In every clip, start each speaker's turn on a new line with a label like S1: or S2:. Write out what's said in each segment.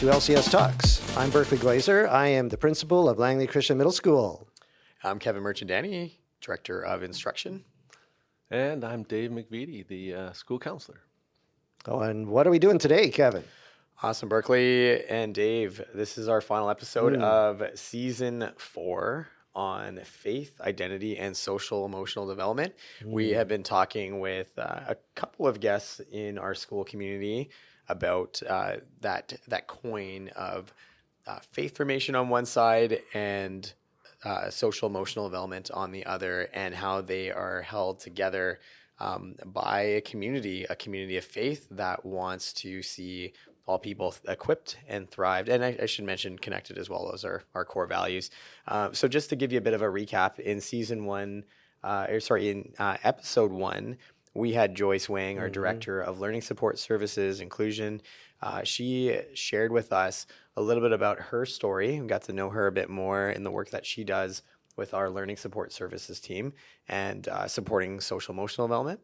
S1: to LCS Talks. I'm Berkeley Glazer. I am the principal of Langley Christian Middle School.
S2: I'm Kevin Merchandani, Director of Instruction.
S3: And I'm Dave McVitie, the school counselor.
S1: Oh, and what are we doing today, Kevin?
S2: Awesome, Berkeley and Dave. This is our final episode of Season 4 on faith, identity, and social emotional development. We have been talking with a couple of guests in our school community about that coin of faith formation on one side and social emotional development on the other, and how they are held together by a community of faith that wants to see all people equipped and thrived. And I should mention connected as well as our core values. So just to give you a bit of a recap, in episode 1, we had Joyce Wang, our Director of Learning Support Services, Inclusion. She shared with us a little bit about her story. We got to know her a bit more in the work that she does with our Learning Support Services team and supporting social emotional development.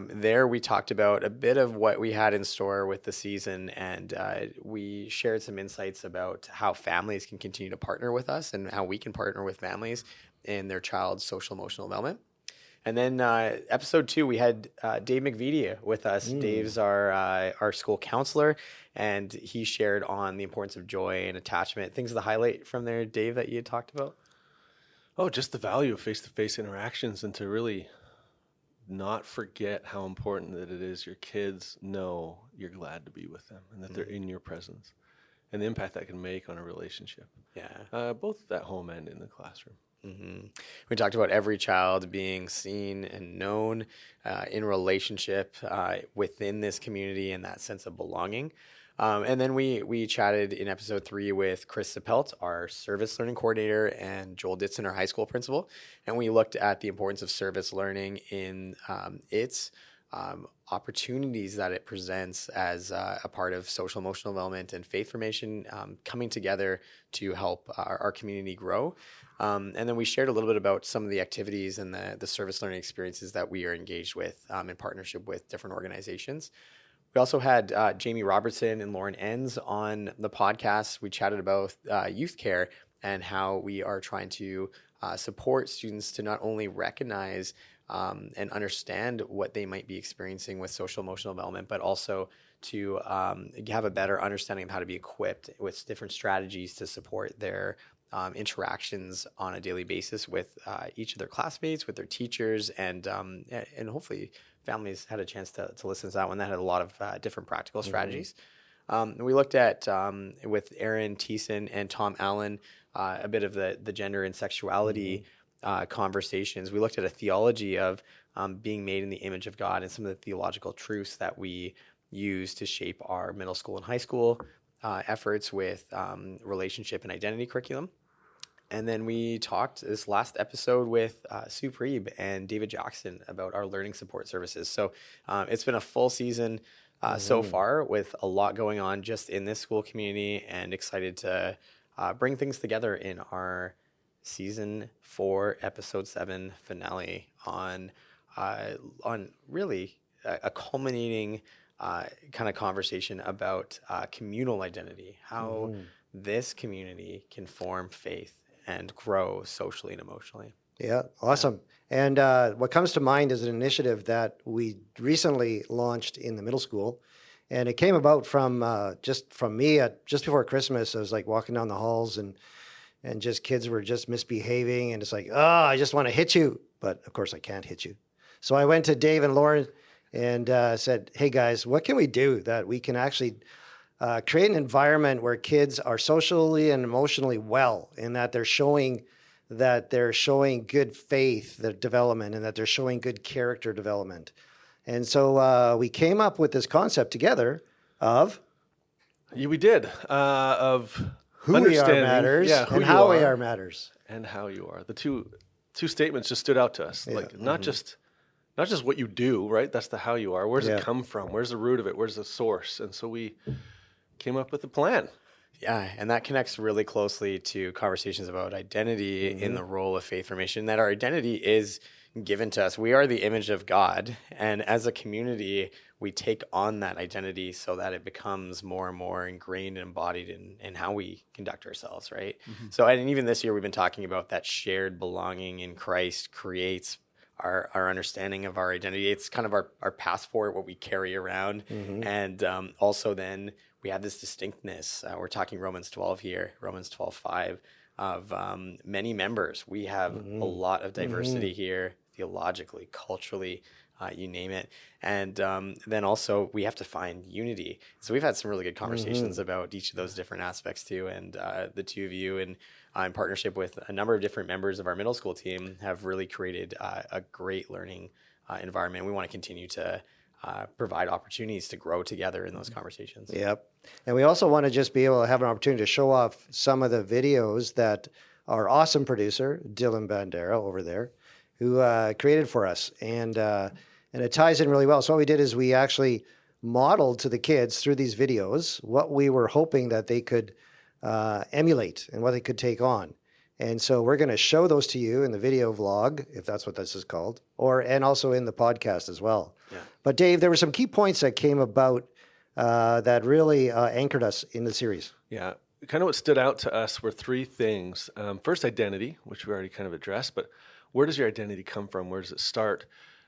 S2: There we talked about a bit of what we had in store with the season, and we shared some insights about how families can continue to partner with us and how we can partner with families in their child's social emotional development. And then episode 2, we had Dave McVitie with us. Dave's our school counselor, and he shared on the importance of joy and attachment. Things to highlight from there, Dave, that you had talked about?
S3: Oh, just the value of face-to-face interactions, and to really not forget how important that it is your kids know you're glad to be with them and that they're in your presence, and the impact that can make on a relationship.
S2: Yeah.
S3: Both at home and in the classroom.
S2: Mm-hmm. We talked about every child being seen and known in relationship within this community, and that sense of belonging. And then we chatted in episode 3 with Chris Sapelt, our service learning coordinator, and Joel Ditson, our high school principal. And we looked at the importance of service learning in its opportunities that it presents as a part of social emotional development and faith formation, coming together to help our community grow. And then we shared a little bit about some of the activities and the service learning experiences that we are engaged with in partnership with different organizations. We also had Jamie Robertson and Lauren Enns on the podcast. We chatted about youth care and how we are trying to support students to not only recognize and understand what they might be experiencing with social emotional development, but also to have a better understanding of how to be equipped with different strategies to support their interactions on a daily basis with each of their classmates, with their teachers, and hopefully families had a chance to listen to that one. That had a lot of different practical strategies. We looked at, with Aaron Thiessen and Tom Allen, a bit of the gender and sexuality conversations. We looked at a theology of being made in the image of God and some of the theological truths that we use to shape our middle school and high school efforts with relationship and identity curriculum. And then we talked this last episode with Sue Preeb and David Jackson about our learning support services. So it's been a full season so far, with a lot going on just in this school community, and excited to bring things together in our Season 4, Episode 7 finale on really a culminating kind of conversation about communal identity, how this community can form faith and grow socially and emotionally.
S1: Yeah, awesome. And what comes to mind is an initiative that we recently launched in the middle school. And it came about from me just before Christmas. I was like walking down the halls and just kids were just misbehaving. And it's like, I just want to hit you. But of course I can't hit you. So I went to Dave and Lauren and said, hey guys, what can we do that we can actually create an environment where kids are socially and emotionally well, and that they're showing good faith development, and that they're showing good character development. And so we came up with this concept together of
S3: We did of
S1: who we are matters, and how we are matters,
S3: and how you are. The two statements just stood out to us. Like not just what you do, right? That's the how you are. Where's it come from? Where's the root of it? Where's the source? And so we came up with a plan.
S2: Yeah, and that connects really closely to conversations about identity in the role of faith formation, that our identity is given to us. We are the image of God. And as a community, we take on that identity so that it becomes more and more ingrained and embodied in how we conduct ourselves, right? So, and even this year, we've been talking about that shared belonging in Christ creates our understanding of our identity. It's kind of our passport, what we carry around. And also then we have this distinctness. We're talking Romans 12 here, Romans 12:5, of many members. We have a lot of diversity here, theologically, culturally, you name it. And then also we have to find unity. So we've had some really good conversations about each of those different aspects too. And the two of you, and in partnership with a number of different members of our middle school team, have really created a great learning environment. We want to continue to provide opportunities to grow together in those conversations.
S1: Yep. And we also want to just be able to have an opportunity to show off some of the videos that our awesome producer, Dylan Bandera over there, who created for us. And it ties in really well. So what we did is we actually modeled to the kids through these videos what we were hoping that they could emulate and what they could take on. And so we're going to show those to you in the video vlog, if that's what this is called, and also in the podcast as well.
S2: Yeah.
S1: But Dave, there were some key points that came about that really anchored us in the series.
S3: Yeah. Kind of what stood out to us were three things. First, identity, which we already kind of addressed, but where does your identity come from? Where does it start?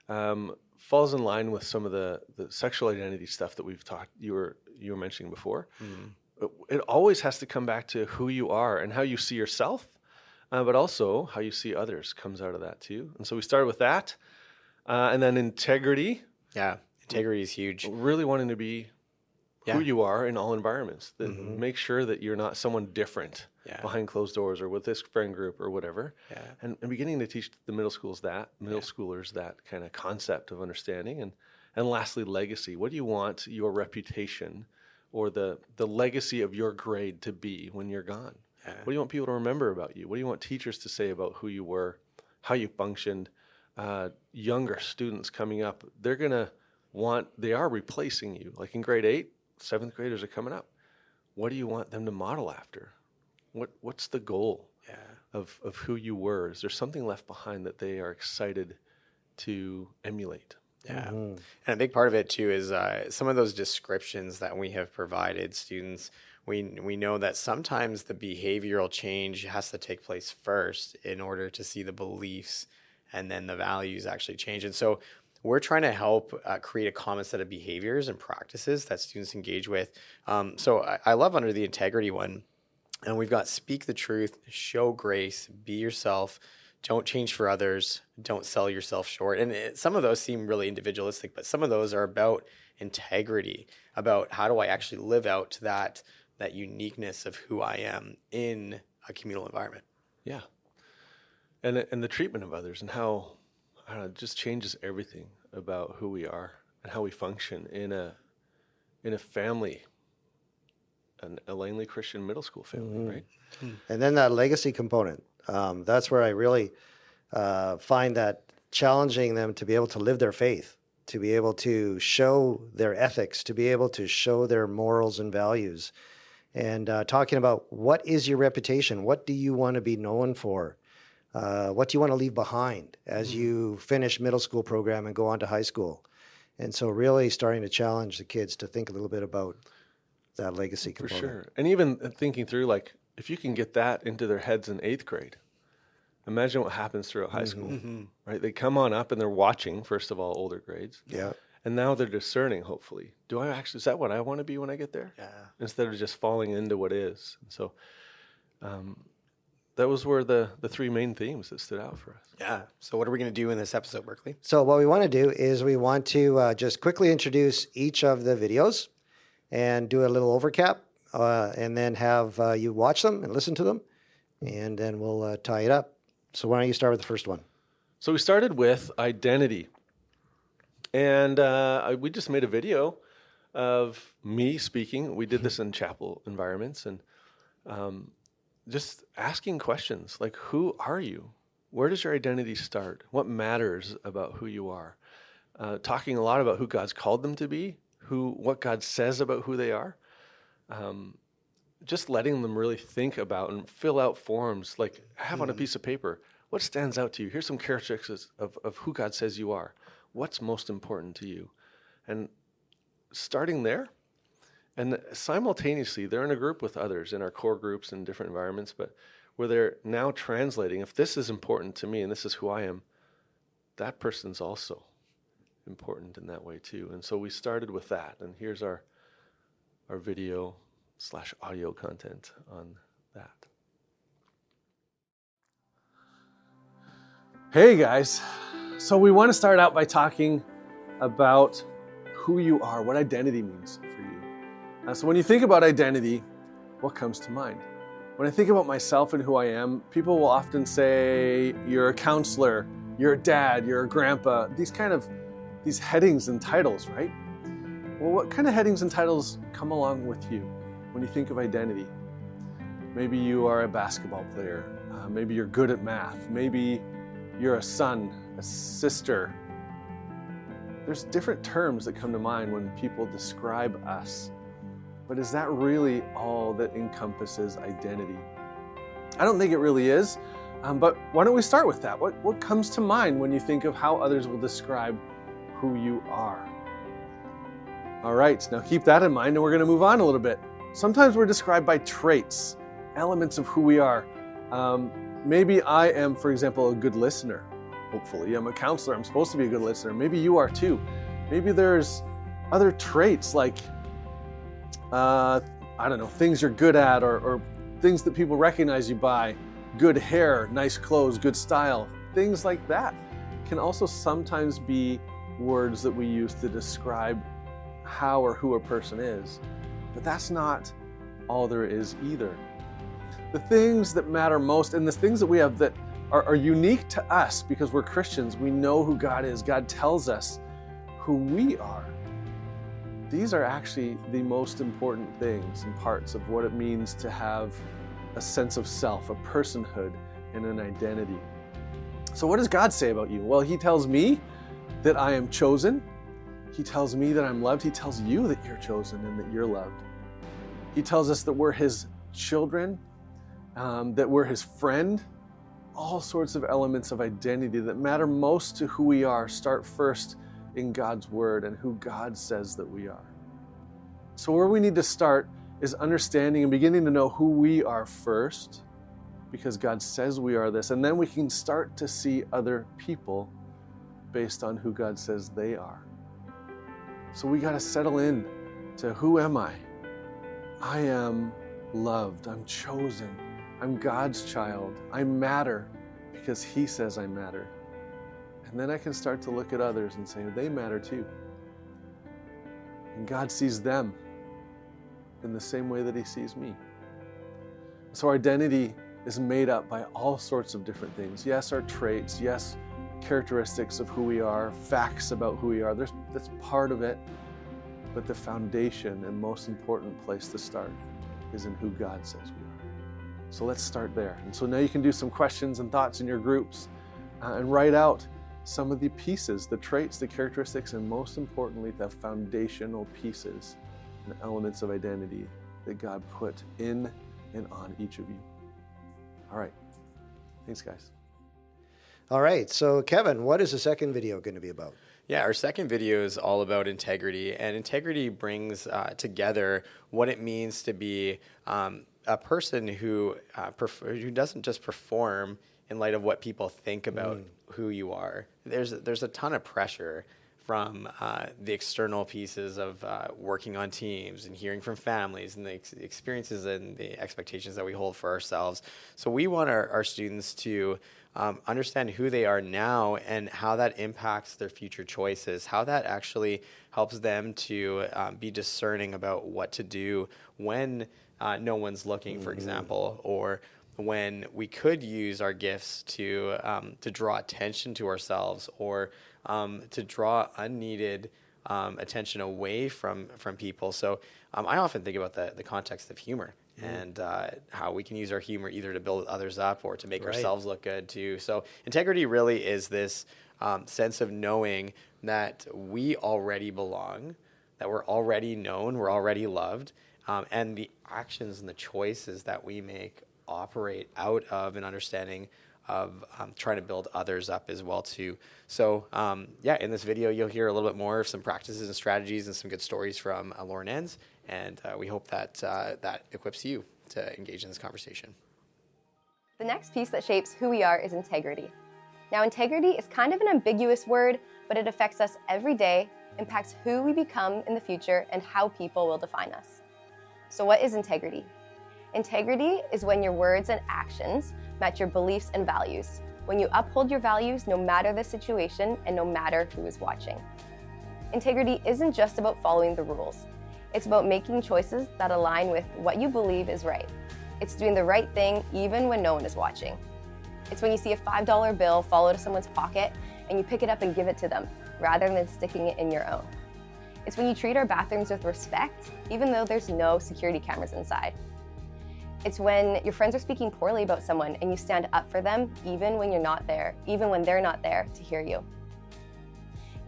S3: Falls in line with some of the sexual identity stuff that we've talked, you were mentioning before. It always has to come back to who you are and how you see yourself, but also how you see others comes out of that too. And so we started with that. And then integrity.
S2: Yeah, integrity is huge.
S3: Really wanting to be who you are in all environments. Make sure that you're not someone different behind closed doors or with this friend group or whatever. Yeah. And beginning to teach the middle schoolers that kind of concept of understanding. And lastly, legacy. What do you want your reputation or the legacy of your grade to be when you're gone? Yeah. What do you want people to remember about you? What do you want teachers to say about who you were, how you functioned? Younger students coming up, they are replacing you. Like in grade 8, 7th graders are coming up. What do you want them to model after? What's the goal of who you were? Is there something left behind that they are excited to emulate?
S2: Yeah. And a big part of it too is some of those descriptions that we have provided students. We know that sometimes the behavioral change has to take place first in order to see the beliefs and then the values actually change. And so we're trying to help create a common set of behaviors and practices that students engage with. So I love under the integrity one, and we've got speak the truth, show grace, be yourself, don't change for others, don't sell yourself short. And some of those seem really individualistic, but some of those are about integrity, about how do I actually live out that uniqueness of who I am in a communal environment. Yeah.
S3: And the treatment of others and how, I don't know, it just changes everything about who we are and how we function in a family, a Langley Christian middle school family, right?
S1: And then that legacy component, that's where I really find that challenging them to be able to live their faith, to be able to show their ethics, to be able to show their morals and values, and talking about what is your reputation? What do you want to be known for? What do you want to leave behind as you finish middle school program and go on to high school? And so really starting to challenge the kids to think a little bit about that legacy component.
S3: For sure. And even thinking through, like, if you can get that into their heads in 8th grade, imagine what happens throughout high school, right? They come on up and they're watching, first of all, older grades. Yeah. And now they're discerning, hopefully. Is that what I want to be when I get there? Yeah. Instead of just falling into what is. And so that was where the three main themes that stood out for us.
S2: Yeah. So what are we going to do in this episode, Berkeley?
S1: So what we want to do is we want to just quickly introduce each of the videos and do a little overcap and then have you watch them and listen to them. And then we'll tie it up. So why don't you start with the first one?
S3: So we started with identity. And we just made a video of me speaking. We did this in chapel environments and just asking questions like, who are you? Where does your identity start? What matters about who you are? Talking a lot about who God's called them to be, what God says about who they are. just letting them really think about and fill out forms, like have on a piece of paper, what stands out to you? Here's some characteristics of who God says you are. What's most important to you? And starting there, and simultaneously, they're in a group with others in our core groups in different environments, but where they're now translating, if this is important to me and this is who I am, that person's also important in that way too. And so we started with that. And here's our video/audio content on that. Hey guys. So we want to start out by talking about who you are, what identity means for you. So when you think about identity, what comes to mind? When I think about myself and who I am, people will often say, you're a counselor, you're a dad, you're a grandpa, these headings and titles, right? Well, what kind of headings and titles come along with you when you think of identity? Maybe you are a basketball player. Maybe you're good at math. Maybe you're a son, a sister. There's different terms that come to mind when people describe us. But is that really all that encompasses identity? I don't think it really is. But why don't we start with that? What comes to mind when you think of how others will describe who you are? All right, now keep that in mind and we're going to move on a little bit. Sometimes we're described by traits, elements of who we are. Maybe I am, for example, a good listener. Hopefully, I'm a counselor. I'm supposed to be a good listener. Maybe you are too. Maybe there's other traits like, things you're good at or things that people recognize you by. Good hair, nice clothes, good style. Things like that can also sometimes be words that we use to describe how or who a person is. But that's not all there is either. The things that matter most and the things that we have that are unique to us because we're Christians, we know who God is. God tells us who we are. These are actually the most important things and parts of what it means to have a sense of self, a personhood, and an identity. So what does God say about you? Well, He tells me that I am chosen. He tells me that I'm loved. He tells you that you're chosen and that you're loved. He tells us that we're His children, that we're His friend. All sorts of elements of identity that matter most to who we are start first in God's Word and who God says that we are. So where we need to start is understanding and beginning to know who we are first, because God says we are this, and then we can start to see other people based on who God says they are. So we got to settle in to who am I? I am loved. I'm chosen. I'm God's child. I matter because He says I matter. And then I can start to look at others and say, they matter too. And God sees them in the same way that He sees me. So our identity is made up by all sorts of different things. Yes, our traits. Yes, characteristics of who we are. Facts about who we are. That's part of it. But the foundation and most important place to start is in who God says we are. So let's start there. And so now you can do some questions and thoughts in your groups and write out some of the pieces, the traits, the characteristics, and most importantly, the foundational pieces and elements of identity that God put in and on each of you. All right. Thanks, guys.
S1: All right. So, Kevin, what is the second video going to be about?
S2: Yeah, our second video is all about integrity, and integrity brings together what it means to be a person who doesn't just perform in light of what people think about who you are. There's a ton of pressure from the external pieces of working on teams and hearing from families and the experiences and the expectations that we hold for ourselves. So we want our students to understand who they are now and how that impacts their future choices, how that actually helps them to be discerning about what to do when no one's looking, for example, or when we could use our gifts to draw attention to ourselves or to draw unneeded attention away from people. So I often think about the context of humor and how we can use our humor either to build others up or to make ourselves look good too. So integrity really is this sense of knowing that we already belong, that we're already known, we're already loved, and the actions and the choices that we make operate out of an understanding of trying to build others up as well too. So yeah, in this video you'll hear a little bit more of some practices and strategies and some good stories from Lauren Enns, and we hope that that equips you to engage in this conversation.
S4: The next piece that shapes who we are is integrity. Now, integrity is kind of an ambiguous word, but it affects us every day, impacts who we become in the future, and how people will define us. So what is integrity? Integrity is when your words and actions match your beliefs and values, when you uphold your values no matter the situation and no matter who is watching. Integrity isn't just about following the rules. It's about making choices that align with what you believe is right. It's doing the right thing even when no one is watching. It's when you see a $5 bill fall out of someone's pocket and you pick it up and give it to them, rather than sticking it in your own. It's when you treat our bathrooms with respect, even though there's no security cameras inside. It's when your friends are speaking poorly about someone and you stand up for them even when you're not there, even when they're not there to hear you.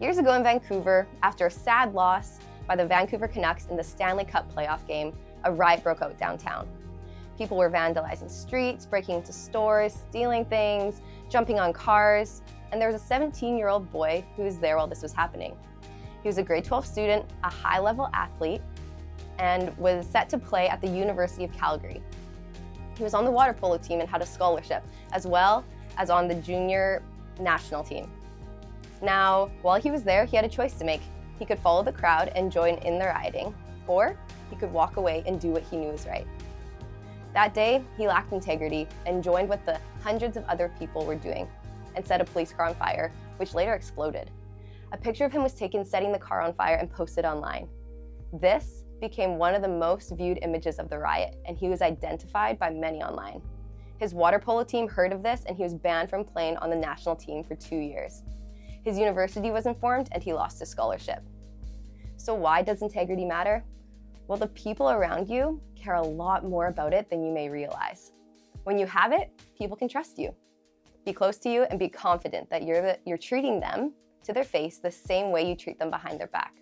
S4: Years ago in Vancouver, after a sad loss by the Vancouver Canucks in the Stanley Cup playoff game, a riot broke out downtown. People were vandalizing streets, breaking into stores, stealing things, jumping on cars, and there was a 17-year-old boy who was there while this was happening. He was a grade 12 student, a high-level athlete, and was set to play at the University of Calgary. He was on the water polo team and had a scholarship, as well as on the junior national team. Now, while he was there, he had a choice to make. He could follow the crowd and join in the rioting, or he could walk away and do what he knew was right. That day, he lacked integrity and joined what the hundreds of other people were doing and set a police car on fire, which later exploded. A picture of him was taken setting the car on fire and posted online. This became one of the most viewed images of the riot, and he was identified by many online. His water polo team heard of this, and he was banned from playing on the national team for 2 years. His university was informed, and he lost his scholarship. So why does integrity matter? Well, the people around you care a lot more about it than you may realize. When you have it, people can trust you, be close to you, and be confident that you're treating them to their face the same way you treat them behind their back.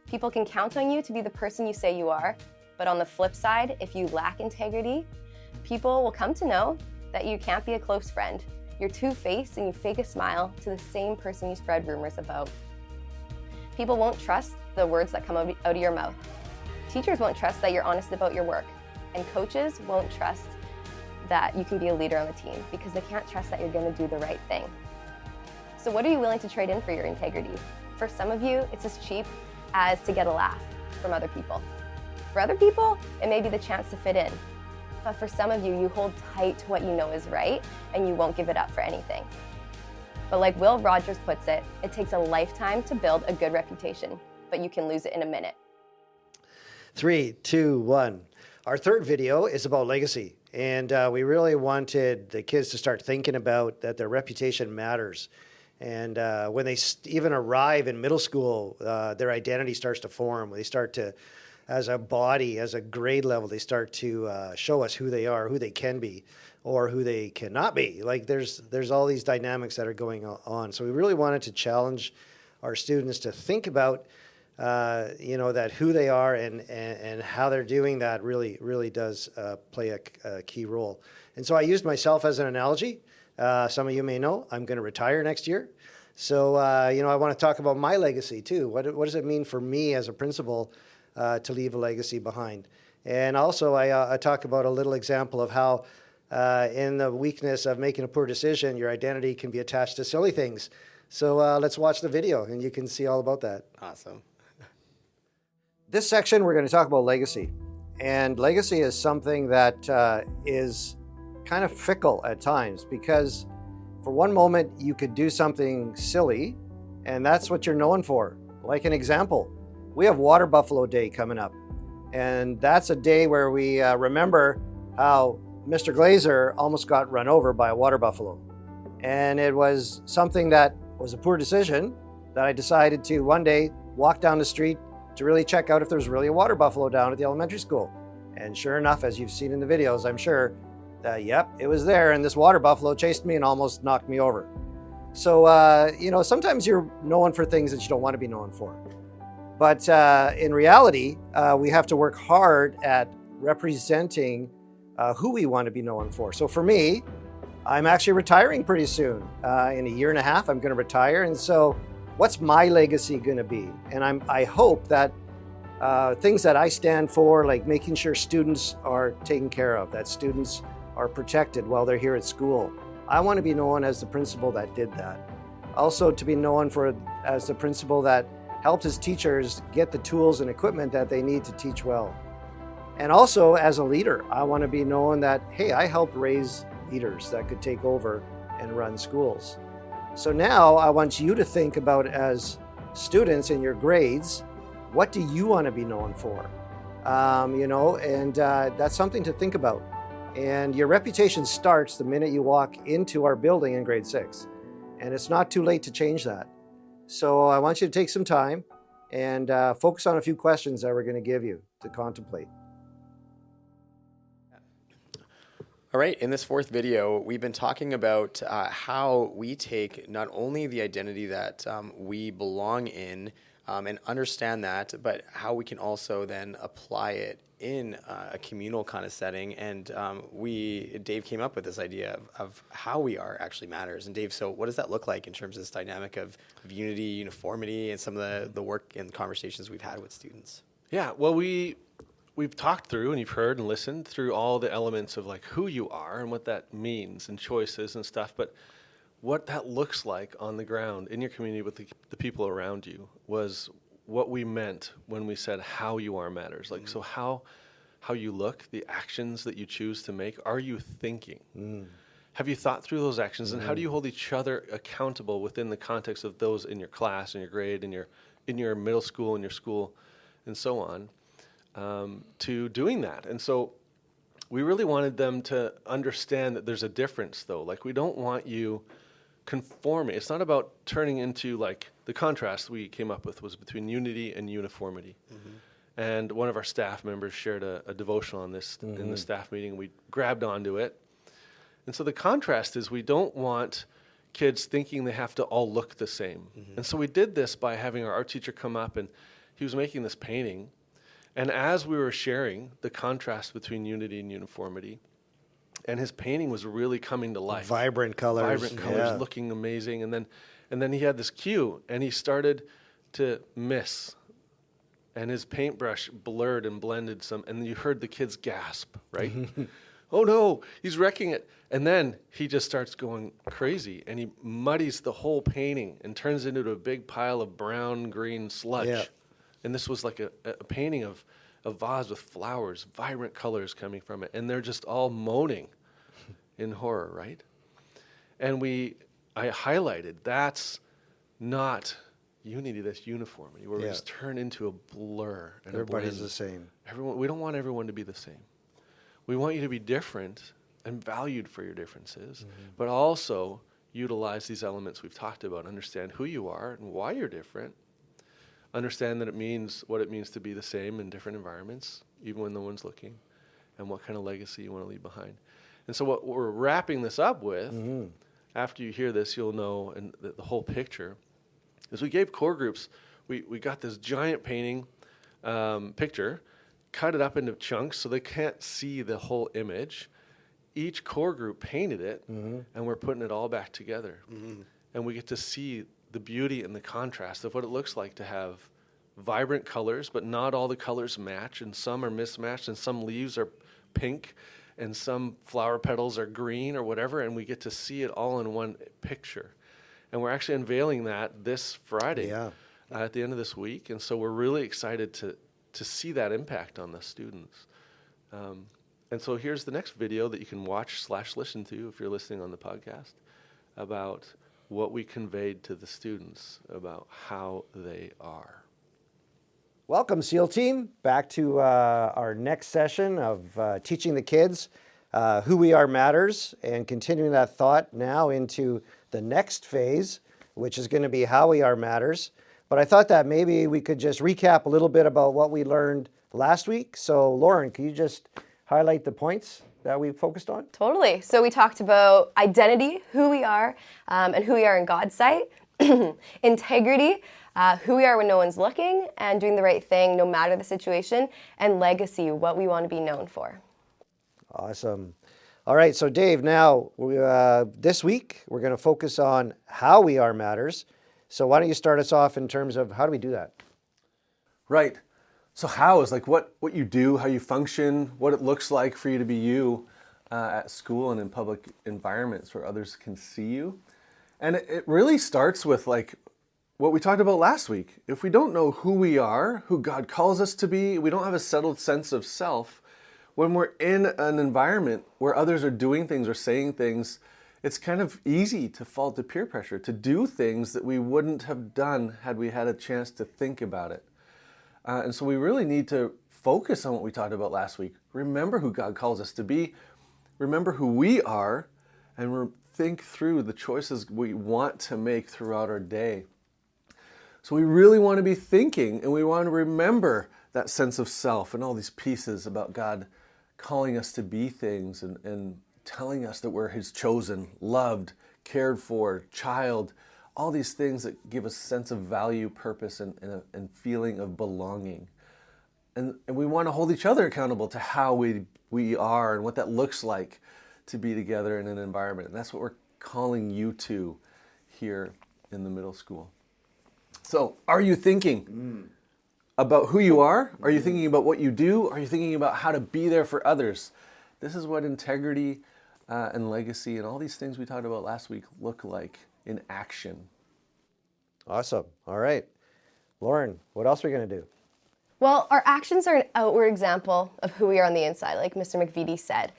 S4: People can count on you to be the person you say you are, but on the flip side, if you lack integrity, people will come to know that you can't be a close friend. You're two-faced and you fake a smile to the same person you spread rumors about. People won't trust the words that come out of your mouth. Teachers won't trust that you're honest about your work, and coaches won't trust that you can be a leader on the team because they can't trust that you're going to do the right thing. So what are you willing to trade in for your integrity? For some of you, it's as cheap as to get a laugh from other people. For other people, it may be the chance to fit in. But for some of you, you hold tight to what you know is right and you won't give it up for anything. But like Will Rogers puts it, it takes a lifetime to build a good reputation, but you can lose it in a minute.
S1: 3, 2, 1. Our third video is about legacy. And we really wanted the kids to start thinking about that their reputation matters. And when they even arrive in middle school, their identity starts to form. They start to, as a body, as a grade level, they start to show us who they are, who they can be, or who they cannot be. Like there's all these dynamics that are going on. So we really wanted to challenge our students to think about that who they are and how they're doing that really does play a key role. And so I used myself as an analogy. Some of you may know I'm going to retire next year. So, I want to talk about my legacy too. What does it mean for me as a principal to leave a legacy behind? And also I talk about a little example of how in the weakness of making a poor decision, your identity can be attached to silly things. So let's watch the video and you can see all about that.
S2: Awesome.
S1: This section, we're going to talk about legacy. And legacy is something that is kind of fickle at times because for one moment you could do something silly and that's what you're known for. Like an example, we have Water Buffalo Day coming up. And that's a day where we remember how Mr. Glazer almost got run over by a water buffalo. And it was something that was a poor decision that I decided to one day walk down the street to really check out if there's really a water buffalo down at the elementary school. And sure enough, as you've seen in the videos, I'm sure that, yep, it was there. And this water buffalo chased me and almost knocked me over. So, sometimes you're known for things that you don't want to be known for. But in reality, we have to work hard at representing who we want to be known for. So for me, I'm actually retiring pretty soon. In a year and a half, I'm going to retire. And so what's my legacy going to be? And I hope that things that I stand for, like making sure students are taken care of, that students are protected while they're here at school. I want to be known as the principal that did that. Also to be known as the principal that helped his teachers get the tools and equipment that they need to teach well. And also as a leader, I want to be known that, hey, I helped raise leaders that could take over and run schools. So now I want you to think about, as students in your grades, what do you want to be known for? That's something to think about. And your reputation starts the minute you walk into our building in grade 6. And it's not too late to change that. So I want you to take some time and focus on a few questions that we're going to give you to contemplate.
S2: All right, in this fourth video, we've been talking about how we take not only the identity that we belong in and understand that, but how we can also then apply it in a communal kind of setting. And Dave came up with this idea of how we are actually matters. And Dave, so what does that look like in terms of this dynamic of unity, uniformity, and some of the work and conversations we've had with students?
S3: Yeah, well, we've talked through, and you've heard and listened through all the elements of like who you are and what that means and choices and stuff, but what that looks like on the ground in your community with the people around you was what we meant when we said how you are matters. Like, so how you look, the actions that you choose to make, are you thinking? Have you thought through those actions, and how do you hold each other accountable within the context of those in your class, in your grade, in your middle school, in your school, and so on? To doing that. And so we really wanted them to understand that there's a difference, though. Like, we don't want you conforming. It's not about turning into, like, the contrast we came up with was between unity and uniformity. And one of our staff members shared a devotional on this in the staff meeting. We grabbed onto it. And so the contrast is we don't want kids thinking they have to all look the same. And so we did this by having our art teacher come up, and he was making this painting. And as we were sharing the contrast between unity and uniformity, and his painting was really coming to life.
S1: Vibrant colors.
S3: Looking amazing. And then he had this cue, and he started to miss. And his paintbrush blurred and blended some, and you heard the kids gasp, right? Oh no, he's wrecking it. And then he just starts going crazy, and he muddies the whole painting and turns it into a big pile of brown, green sludge.
S1: Yeah.
S3: And this was like a painting of a vase with flowers, vibrant colors coming from it. And they're just all moaning in horror, right? And I highlighted, that's not unity, that's uniformity, where we just turn into a blur. And
S1: Everybody's the same.
S3: We don't want everyone to be the same. We want you to be different and valued for your differences, but also utilize these elements we've talked about. Understand who you are and why you're different. Understand that it means what it means to be the same in different environments, even when no one's looking, and what kind of legacy you want to leave behind. And so what we're wrapping this up with, after you hear this, you'll know, and the whole picture, is we gave core groups, we got this giant painting picture, cut it up into chunks so they can't see the whole image. Each core group painted it, and we're putting it all back together. And we get to see the beauty and the contrast of what it looks like to have vibrant colors, but not all the colors match, and some are mismatched, and some leaves are pink, and some flower petals are green or whatever, and we get to see it all in one picture. And we're actually unveiling that this Friday at the end of this week, and so we're really excited to see that impact on the students. And so here's the next video that you can watch/listen to if you're listening on the podcast about what we conveyed to the students about how they are.
S1: Welcome, SEAL Team, back to our next session of teaching the kids who we are matters, and continuing that thought now into the next phase, which is going to be how we are matters. But I thought that maybe we could just recap a little bit about what we learned last week. So Lauren, can you just highlight the points that we focused on?
S4: Totally. So we talked about identity, who we are, and who we are in God's sight. Integrity, who we are when no one's looking, and doing the right thing no matter the situation, and legacy, what we want to be known for.
S1: Awesome. All right, so Dave, now this week we're going to focus on how we are matters. So why don't you start us off in terms of how do we do that?
S3: Right. So how is like what you do, how you function, what it looks like for you to be you at school and in public environments where others can see you. And it really starts with like what we talked about last week. If we don't know who we are, who God calls us to be, we don't have a settled sense of self, when we're in an environment where others are doing things or saying things, it's kind of easy to fall to peer pressure, to do things that we wouldn't have done had we had a chance to think about it. And so we really need to focus on what we talked about last week. Remember who God calls us to be, remember who we are, and think through the choices we want to make throughout our day. So we really want to be thinking, and we want to remember that sense of self and all these pieces about God calling us to be things and telling us that we're His chosen, loved, cared for, child, all these things that give us a sense of value, purpose, and feeling of belonging. And we want to hold each other accountable to how we are and what that looks like to be together in an environment. And that's what we're calling you to here in the middle school. So, are you thinking about who you are? Are you thinking about what you do? Are you thinking about how to be there for others? This is what integrity and legacy and all these things we talked about last week look like in action.
S1: Awesome. All right. Lauren, what else are we going to do?
S4: Well, our actions are an outward example of who we are on the inside, like Mr. McVitie said.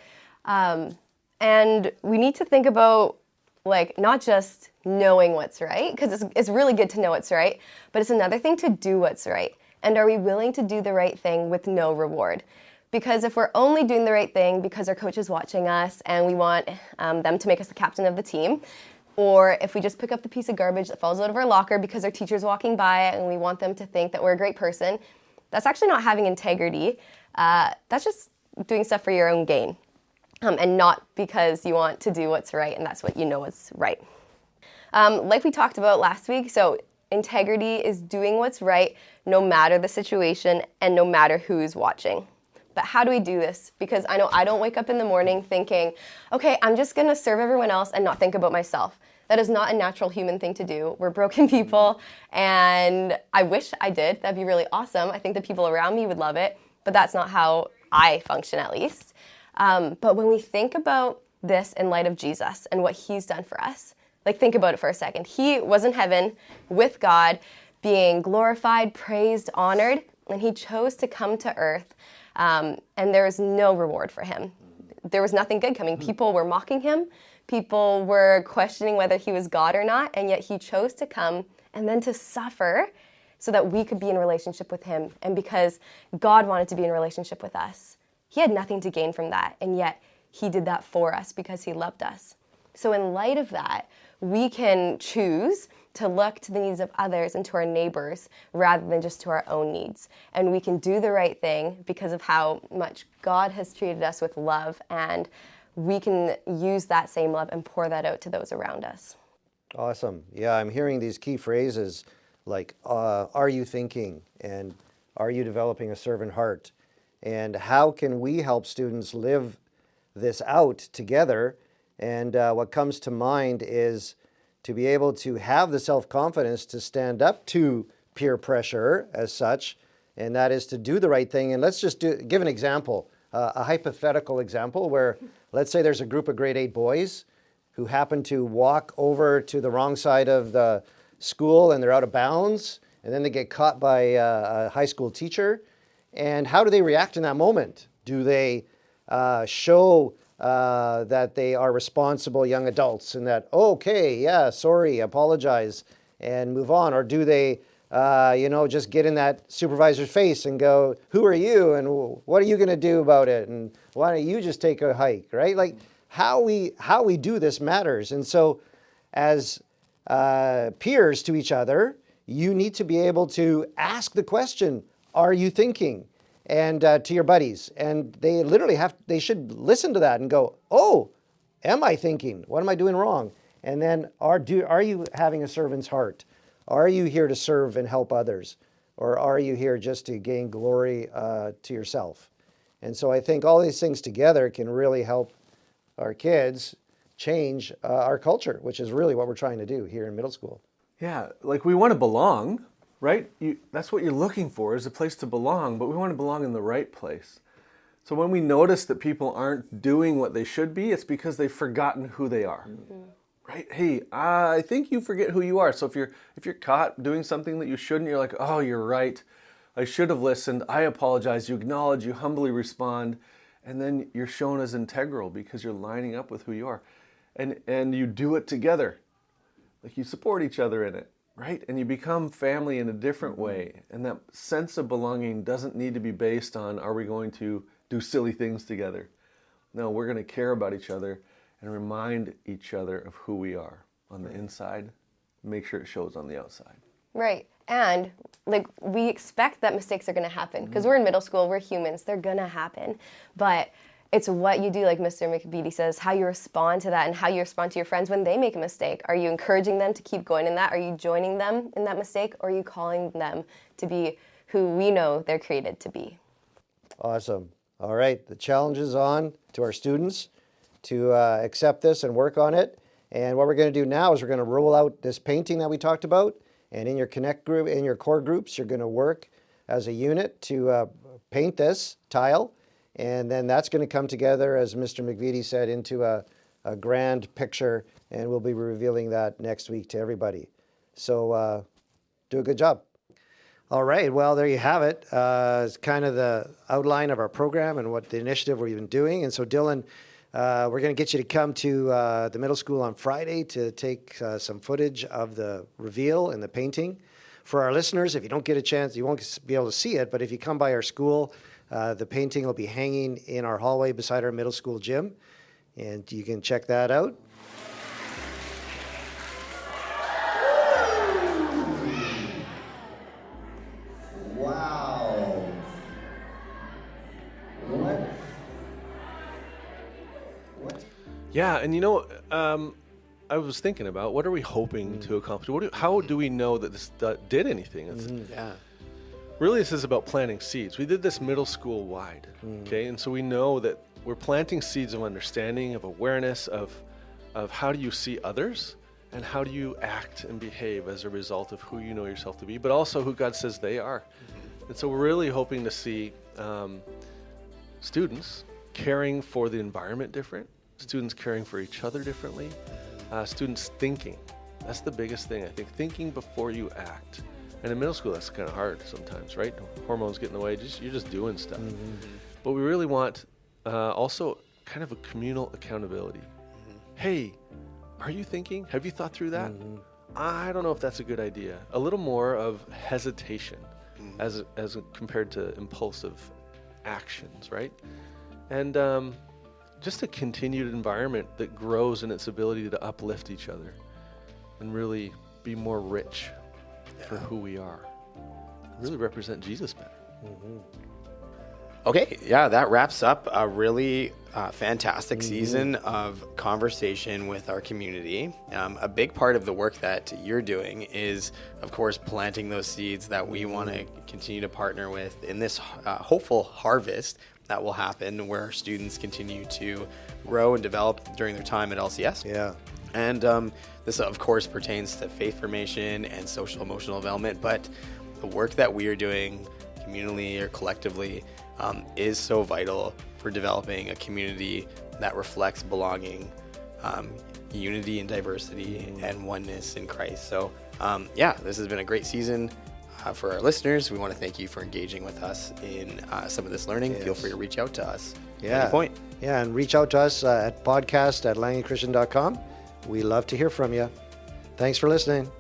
S4: And we need to think about, like, not just knowing what's right, because it's really good to know what's right, but it's another thing to do what's right. And are we willing to do the right thing with no reward? Because if we're only doing the right thing because our coach is watching us and we want them to make us the captain of the team, or if we just pick up the piece of garbage that falls out of our locker because our teacher's walking by and we want them to think that we're a great person, that's actually not having integrity. That's just doing stuff for your own gain, and not because you want to do what's right and that's what you know is right. Like we talked about last week, so integrity is doing what's right no matter the situation and no matter who's watching. But how do we do this? Because I know I don't wake up in the morning thinking, okay, I'm just going to serve everyone else and not think about myself. That is not a natural human thing to do. We're broken people, and I wish I did. That'd be really awesome. I think the people around me would love it, but that's not how I function, at least. But when we think about this in light of Jesus and what He's done for us, like, think about it for a second. He was in heaven with God, being glorified, praised, honored, and He chose to come to earth, and there was no reward for Him. There was nothing good coming. People were mocking Him. People were questioning whether He was God or not, and yet He chose to come and then to suffer so that we could be in relationship with Him. And because God wanted to be in relationship with us, He had nothing to gain from that, and yet He did that for us because He loved us. So in light of that, we can choose to look to the needs of others and to our neighbors rather than just to our own needs. And we can do the right thing because of how much God has treated us with love, and we can use that same love and pour that out to those around us.
S1: Awesome. Yeah, I'm hearing these key phrases like, are you thinking? And are you developing a servant heart? And how can we help students live this out together? And what comes to mind is to be able to have the self-confidence to stand up to peer pressure as such, and that is to do the right thing. And let's just give an example, a hypothetical example where, let's say there's a group of grade 8 boys who happen to walk over to the wrong side of the school and they're out of bounds, and then they get caught by a high school teacher. And how do they react in that moment? Do they show that they are responsible young adults and that, okay, yeah, sorry, apologize, and move on? Or do they, just get in that supervisor's face and go, who are you and what are you going to do about it? And why don't you just take a hike, right? Like how we do this matters. And so as peers to each other, you need to be able to ask the question, are you thinking? And to your buddies, and they literally they should listen to that and go, oh, am I thinking? What am I doing wrong? And then are you having a servant's heart? Are you here to serve and help others? Or are you here just to gain glory to yourself? And so I think all these things together can really help our kids change our culture, which is really what we're trying to do here in middle school.
S3: Yeah, like we want to belong, right? That's what you're looking for, is a place to belong, but we want to belong in the right place. So when we notice that people aren't doing what they should be, it's because they've forgotten who they are. Right? Hey, I think you forget who you are. So if you're caught doing something that you shouldn't, you're like, oh, you're right. I should have listened. I apologize. You acknowledge, you humbly respond, and then you're shown as integral because you're lining up with who you are. And you do it together. Like you support each other in it, right? And you become family in a different way. And that sense of belonging doesn't need to be based on, are we going to do silly things together? No, we're going to care about each other and remind each other of who we are on the inside, make sure it shows on the outside.
S4: Right. And like we expect that mistakes are going to happen because we're in middle school, we're humans, they're going to happen. But it's what you do, like Mr. McBeady says, how you respond to that and how you respond to your friends when they make a mistake. Are you encouraging them to keep going in that? Are you joining them in that mistake? Or are you calling them to be who we know they're created to be?
S1: Awesome. All right. The challenge is on to our students to accept this and work on it. And what we're going to do now is we're going to roll out this painting that we talked about. And in your connect group, in your core groups, you're going to work as a unit to paint this tile. And then that's going to come together, as Mr. McVitie said, into a grand picture. And we'll be revealing that next week to everybody. So do a good job. All right. Well, there you have it. It's kind of the outline of our program and what the initiative we've been doing. And so, Dylan, we're going to get you to come to the middle school on Friday to take some footage of the reveal and the painting. For our listeners, if you don't get a chance, you won't be able to see it, but if you come by our school, the painting will be hanging in our hallway beside our middle school gym, and you can check that out. Wow. What?
S3: Yeah, and you know, I was thinking about what are we hoping to accomplish? How do we know that this did anything?
S2: Yeah.
S3: Really, this is about planting seeds. We did this middle school wide, okay? And so we know that we're planting seeds of understanding, of awareness, of how do you see others, and how do you act and behave as a result of who you know yourself to be, but also who God says they are. And so we're really hoping to see students caring for the environment different, students caring for each other differently, students thinking. That's the biggest thing, I think, thinking before you act. And in middle school, that's kind of hard sometimes, right? Hormones get in the way. You're just doing stuff. But we really want also kind of a communal accountability. Hey, are you thinking? Have you thought through that? I don't know if that's a good idea. A little more of hesitation as compared to impulsive actions, right? And just a continued environment that grows in its ability to uplift each other and really be more rich for who we are. Really represent Jesus better.
S2: Okay, yeah, that wraps up a really fantastic season of conversation with our community. A big part of the work that you're doing is, of course, planting those seeds that we want to continue to partner with in this hopeful harvest that will happen where our students continue to grow and develop during their time at LCS.
S1: Yeah.
S2: And this, of course, pertains to faith formation and social emotional development, but the work that we are doing communally or collectively is so vital for developing a community that reflects belonging, unity and diversity, and oneness in Christ. So, this has been a great season for our listeners. We want to thank you for engaging with us in some of this learning. Feel free to reach out to us at any point.
S1: Yeah, and reach out to us at podcast@langleychristian.com. We love to hear from you. Thanks for listening.